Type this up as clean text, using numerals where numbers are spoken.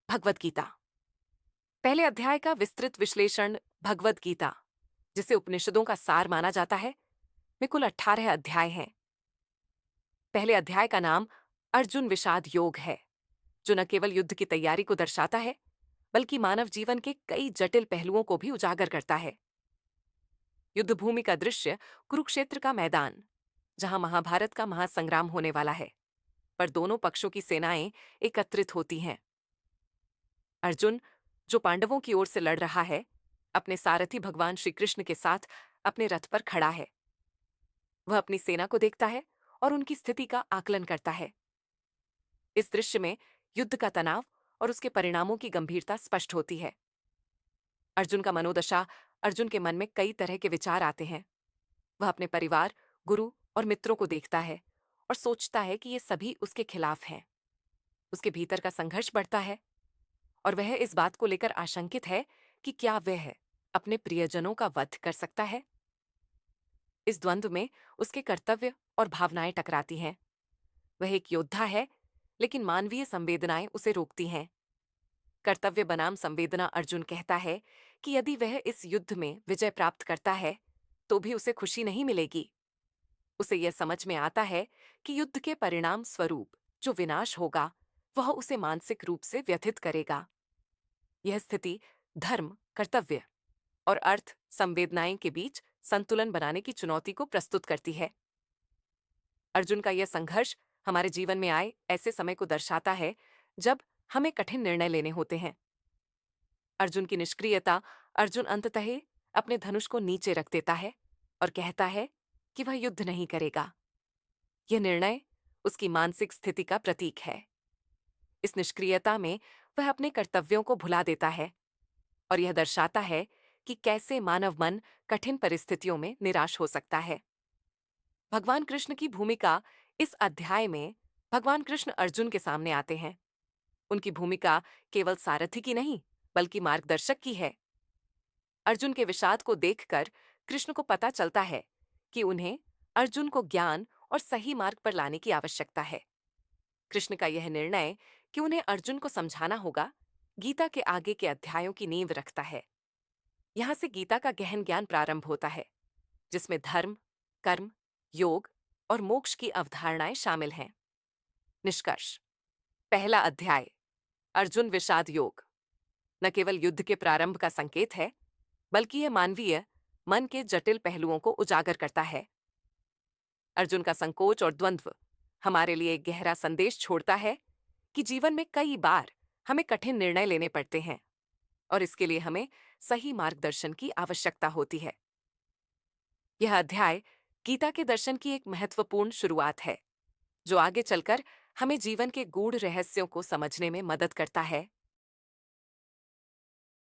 भगवद गीता। पहले अध्याय का विस्तृत विश्लेषण भगवद गीता, जिसे उपनिषदों का सार माना जाता है, में कुल 18 अध्याय हैं। पहले अध्याय का नाम अर्जुन विषाद योग है, जो न केवल युद्ध की तैयारी को दर्शाता है, बल्कि मानव जीवन के कई जटिल पहलुओं को भी उजागर करता है। युद्ध भूमि का दृश्य कुरुक्षेत्र का मैदान, जहां महाभारत का महासंग्राम होने वाला है, पर दोनों पक्षों की सेनाएं एकत्रित होती हैं। अर्जुन, जो पांडवों की ओर से लड़ रहा है, अपने सारथी भगवान श्री कृष्ण के साथ अपने रथ पर खड़ा है। वह अपनी सेना को देखता है और उनकी स्थिति का आकलन करता है। इस दृश्य में युद्ध का तनाव और उसके परिणामों की गंभीरता स्पष्ट होती है। अर्जुन का मनोदशा, अर्जुन के मन में कई तरह के विचार आते हैं। वह अपने परिवार, गुरु और मित्रों को देखता है और सोचता है कि ये सभी उसके खिलाफ हैं। उसके भीतर का संघर्ष बढ़ता है और वह इस बात को लेकर आशंकित है कि क्या वह अपने प्रियजनों का वध कर सकता है। इस द्वंद्व में उसके कर्तव्य और भावनाएं टकराती हैं। वह एक योद्धा है, लेकिन मानवीय संवेदनाएं उसे रोकती हैं। कर्तव्य बनाम संवेदना अर्जुन कहता है कि यदि वह इस युद्ध में विजय प्राप्त करता है, तो भी उसे खुशी नहीं मिलेगी। उसे यह समझ में आता है कि युद्ध के परिणाम स्वरूप जो विनाश होगा, वह उसे मानसिक रूप से व्यथित करेगा। यह स्थिति धर्म, कर्तव्य और अर्थ संवेदनाएं के बीच संतुलन बनाने की चुनौती को प्रस्तुत करती है। अर्जुन का यह संघर्ष हमारे जीवन में आए ऐसे समय को दर्शाता है जब हमें कठिन निर्णय लेने होते हैं। अर्जुन की निष्क्रियता, अर्जुन अंततः अपने धनुष को नीचे रख देता है और कहता है कि वह युद्ध नहीं करेगा। यह निर्णय उसकी मानसिक स्थिति का प्रतीक है। इस निष्क्रियता में वह अपने कर्तव्यों को भुला देता है और यह दर्शाता है कि कैसे मानव मन कठिन परिस्थितियों में निराश हो सकता है। भगवान कृष्ण की भूमिका इस अध्याय में, भगवान कृष्ण अर्जुन के सामने आते हैं। उनकी भूमिका केवल सारथी की नहीं, बल्कि मार्गदर्शक की है। अर्जुन के विषाद को देखकर कृष्ण को पता चलता है कि उन्हें अर्जुन को ज्ञान और सही मार्ग पर लाने की आवश्यकता है। कृष्ण का यह निर्णय कि उन्हें अर्जुन को समझाना होगा, गीता के आगे के अध्यायों की नींव रखता है। यहां से गीता का गहन ज्ञान प्रारंभ होता है, जिसमें धर्म, कर्म, योग और मोक्ष की अवधारणाएं शामिल हैं। निष्कर्ष: पहला अध्याय अर्जुन विषाद योग न केवल युद्ध के प्रारंभ का संकेत है, बल्कि यह मानवीय मन के जटिल पहलुओं को उजागर करता है। अर्जुन का संकोच और द्वंद्व हमारे लिए एक गहरा संदेश छोड़ता है कि जीवन में कई बार हमें कठिन निर्णय लेने पड़ते हैं और इसके लिए हमें सही मार्गदर्शन की आवश्यकता होती है। यह अध्याय गीता के दर्शन की एक महत्वपूर्ण शुरुआत है, जो आगे चलकर हमें जीवन के गूढ़ रहस्यों को समझने में मदद करता है